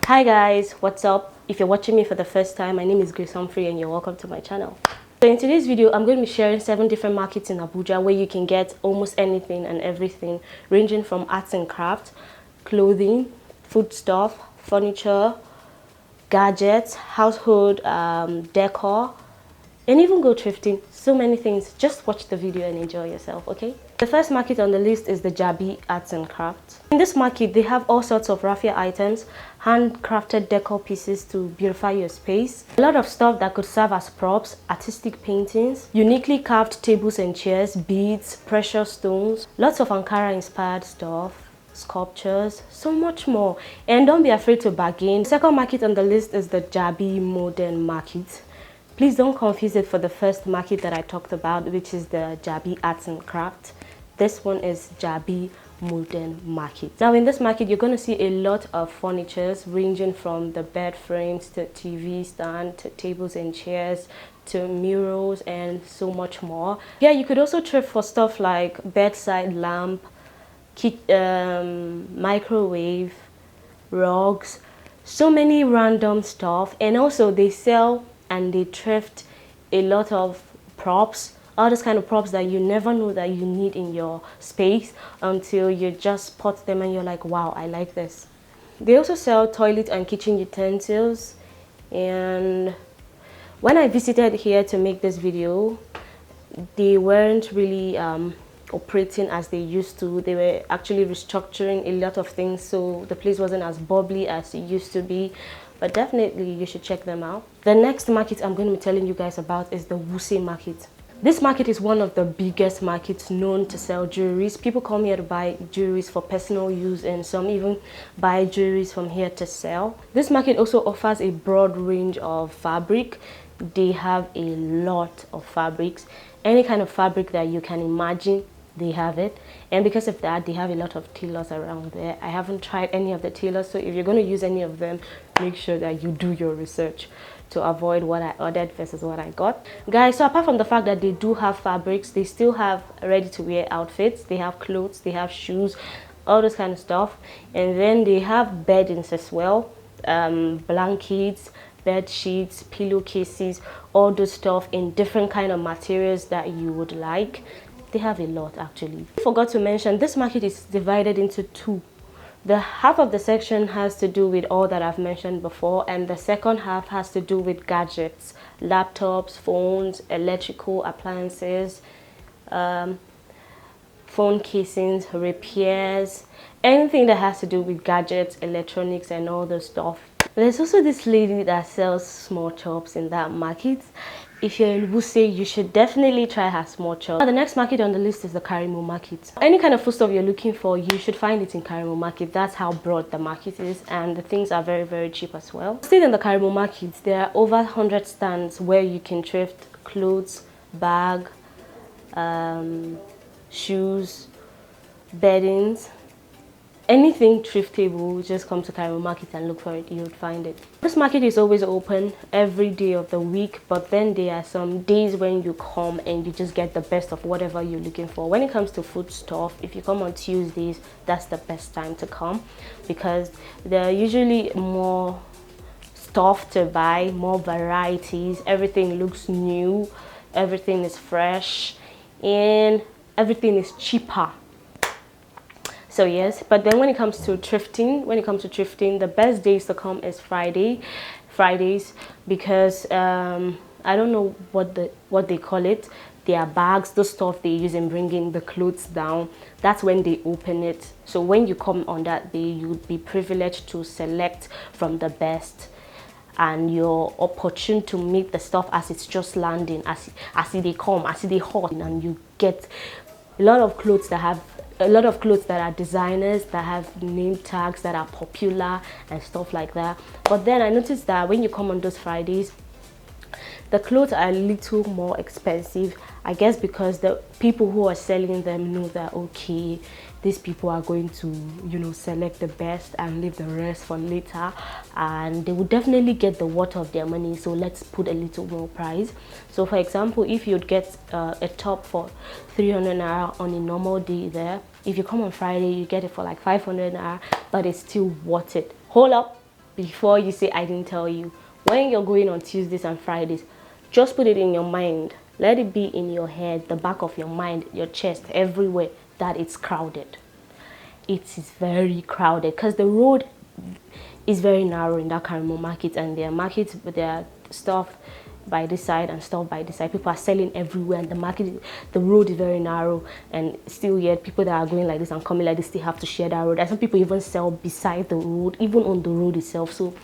Hi guys, what's up? If you're watching me for the first time, my name is Grace Humphrey and you're welcome to my channel. So in today's video, I'm going to be sharing 7 different markets in Abuja where you can get almost anything and everything, ranging from arts and crafts, clothing, foodstuff, furniture, gadgets, household decor, and even go thrifting. So many things. Just watch the video and enjoy yourself, okay? The first market on the list is the Jabi Arts and Crafts. In this market, they have all sorts of raffia items, handcrafted decor pieces to beautify your space, a lot of stuff that could serve as props, artistic paintings, uniquely carved tables and chairs, beads, precious stones, lots of Ankara inspired stuff, sculptures, so much more. And don't be afraid to bargain. The second market on the list is the Jabi Modern Market. Please don't confuse it for the first market that I talked about, which is the Jabi Arts and Crafts. This one is Jabi Modern Market. Now in this market, you're going to see a lot of furnitures ranging from the bed frames to TV stand to tables and chairs to mirrors and so much more. Yeah, you could also thrift for stuff like bedside lamp, microwave, rugs, so many random stuff. And also they sell and they thrift a lot of props, all those kind of props that you never know that you need in your space until you just spot them and you're like, wow, I like this. They also sell toilet and kitchen utensils. And when I visited here to make this video, they weren't really operating as they used to. They were actually restructuring a lot of things, so the place wasn't as bubbly as it used to be. But definitely you should check them out. The next market I'm going to be telling you guys about is the Wuse Market. This market is one of the biggest markets known to sell jewelries. People come here to buy jewelries for personal use, and some even buy jewelries from here to sell. This market also offers a broad range of fabric. They have a lot of fabrics. Any kind of fabric that you can imagine, they have it. And because of that, they have a lot of tailors around there. I haven't tried any of the tailors, so if you're going to use any of them, make sure that you do your research to avoid what I ordered versus what I got. Guys, so apart from the fact that they do have fabrics, they still have ready-to-wear outfits. They have clothes, they have shoes, all this kind of stuff. And then they have beddings as well, blankets, bed sheets, pillowcases, all those stuff in different kind of materials that you would like. They have a lot actually. I forgot to mention, this market is divided into two. The half of the section has to do with all that I've mentioned before, and the second half has to do with gadgets, laptops, phones, electrical appliances, phone casings, repairs, anything that has to do with gadgets, electronics and all those stuff. There's also this lady that sells small chops in that market. If you're in Wuse, you should definitely try her small chop. Now, the next market on the list is the Karimo Market. Any kind of foodstuff you're looking for, you should find it in Karimo Market. That's how broad the market is, and the things are very, very cheap as well. Still in the Karimo Market, there are over 100 stands where you can thrift clothes, bag, shoes, beddings. Anything thriftable, just come to Karimo Market and look for it, you'll find it. This market is always open every day of the week, but then there are some days when you come and you just get the best of whatever you're looking for. When it comes to food stuff, if you come on Tuesdays, that's the best time to come because there are usually more stuff to buy, more varieties, everything looks new, everything is fresh, and everything is cheaper. So yes, but then when it comes to thrifting, the best days to come is Fridays, because I don't know what they call it. Their bags, the stuff they use in bringing the clothes down, that's when they open it. So when you come on that day, you would be privileged to select from the best, and you're opportune to meet the stuff as it's just landing, as they come, as they hot, and you get a lot of clothes that are designers, that have name tags, that are popular and stuff like that. But then I noticed that when you come on those Fridays, the clothes are a little more expensive, I guess because the people who are selling them know that, okay, these people are going to, you know, select the best and leave the rest for later, and they will definitely get the worth of their money, so let's put a little more price. So for example, if you'd get a top for 300 naira on a normal day if you come on Friday, you get it for like 500 naira, but it's still worth it. Hold up, before you say I didn't tell you, when you're going on Tuesdays and Fridays, just put it in your mind. Let it be in your head, the back of your mind, your chest, everywhere, that it's crowded. It is very crowded because the road is very narrow in that Karimo Market, and their markets with their stuff by this side and stuff by this side. People are selling everywhere, and the road is very narrow, and still yet people that are going like this and coming like this still have to share that road. And some people even sell beside the road, even on the road itself. So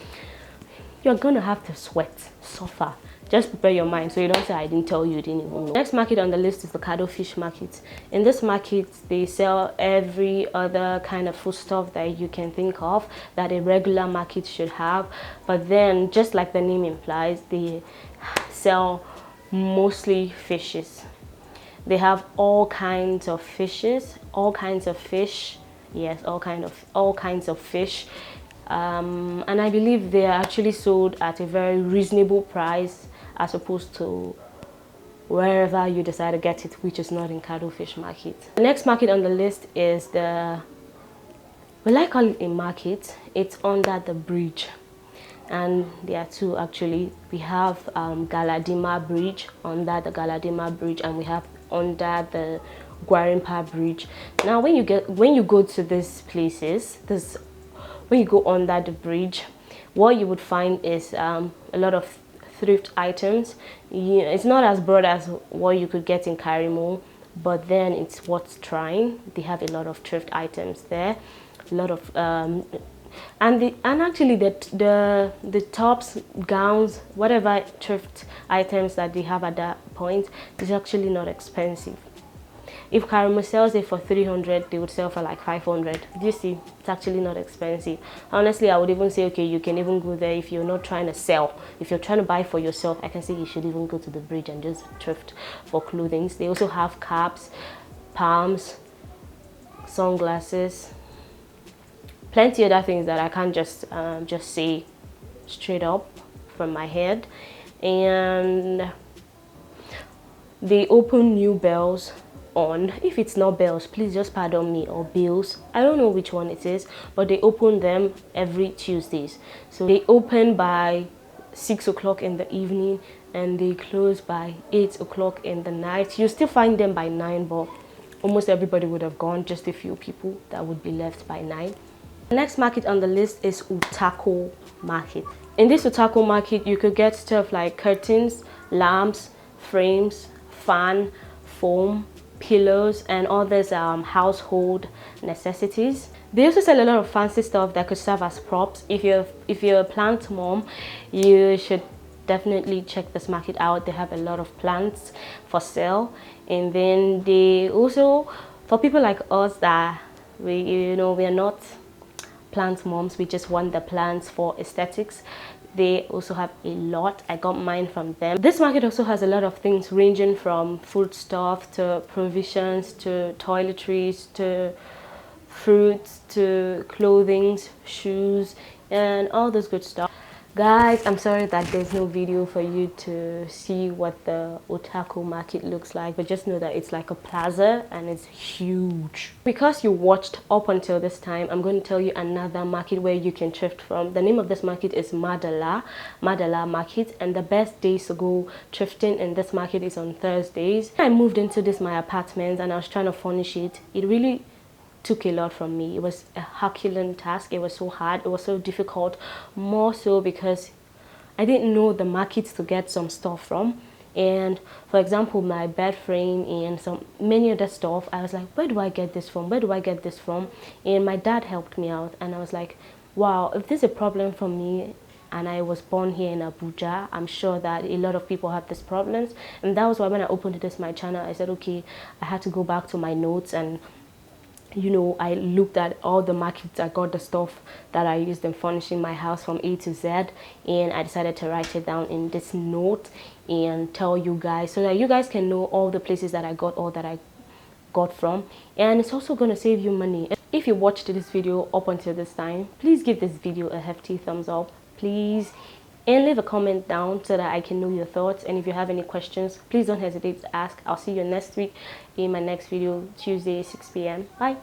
you're gonna have to sweat, suffer. Just prepare your mind so you don't say I didn't tell you, you didn't even know. Next market on the list is the Kado fish market. In this market, they sell every other kind of foodstuff that you can think of that a regular market should have. But then, just like the name implies, they sell mostly fishes. They have all kinds of fishes, all kinds of fish. Yes, all kinds of fish. And I believe they are actually sold at a very reasonable price, as opposed to wherever you decide to get it, which is not in Kado Fish Market. The next market on the list is we like call it a market. It's under the bridge, and there are two actually. We have Galadima Bridge, under the Galadima Bridge, and we have under the Gwarinpal Bridge. Now, when you go to these places, when you go under the bridge, what you would find is a lot of thrift items. It's not as broad as what you could get in Karimo, but then it's worth trying. They have a lot of thrift items there, a lot of and actually the tops, gowns, whatever thrift items that they have at that point is actually not expensive. If Karimo sells it for 300, they would sell for like 500. You see, it's actually not expensive. Honestly, I would even say, okay, you can even go there if you're not trying to sell. If you're trying to buy for yourself, I can say you should even go to the bridge and just thrift for clothing. They also have caps, palms, sunglasses, plenty of other things that I can't just say straight up from my head. And they open new bells on. If it's not bells, please just pardon me, or bills, I don't know which one it is, but they open them every Tuesdays. So they open by 6 o'clock in the evening and they close by 8 o'clock in the night. You still find them by 9, but almost everybody would have gone, just a few people that would be left by 9. The next market on the list is Utako Market. In this Utako Market, you could get stuff like curtains, lamps, frames, fan, foam, pillows, and others household necessities. They also sell a lot of fancy stuff that could serve as props. If you're a plant mom, you should definitely check this market out. They have a lot of plants for sale. And then they also, for people like us that we are not plant moms, we just want the plants for aesthetics, they also have a lot. I got mine from them. This market also has a lot of things ranging from food stuff to provisions to toiletries to fruits to clothing, shoes, and all this good stuff. Guys, I'm sorry that there's no video for you to see what the Utako Market looks like, but just know that it's like a plaza and it's huge. Because you watched up until this time, I'm going to tell you another market where you can thrift from. The name of this market is Madala Market, and the best days to go thrifting in this market is on Thursdays. I moved into my apartment and I was trying to furnish it. It really took a lot from me. It was a Herculean task. It was so hard, it was so difficult, more so because I didn't know the markets to get some stuff from. And for example, my bed frame and many other stuff, I was like, where do I get this from, where do I get this from? And my dad helped me out, and I was like, wow, if this is a problem for me and I was born here in Abuja, I'm sure that a lot of people have these problems. And that was why when I opened my channel, I said, okay, I had to go back to my notes, and I looked at all the markets. I got the stuff that I used in furnishing my house from A to Z, and I decided to write it down in this note and tell you guys, so that you guys can know all the places that I got all that I got from. And it's also going to save you money. If you watched this video up until this time, please give this video a hefty thumbs up, please, and leave a comment down so that I can know your thoughts. And if you have any questions, please don't hesitate to ask. I'll see you next week in my next video, Tuesday 6 p.m. Bye.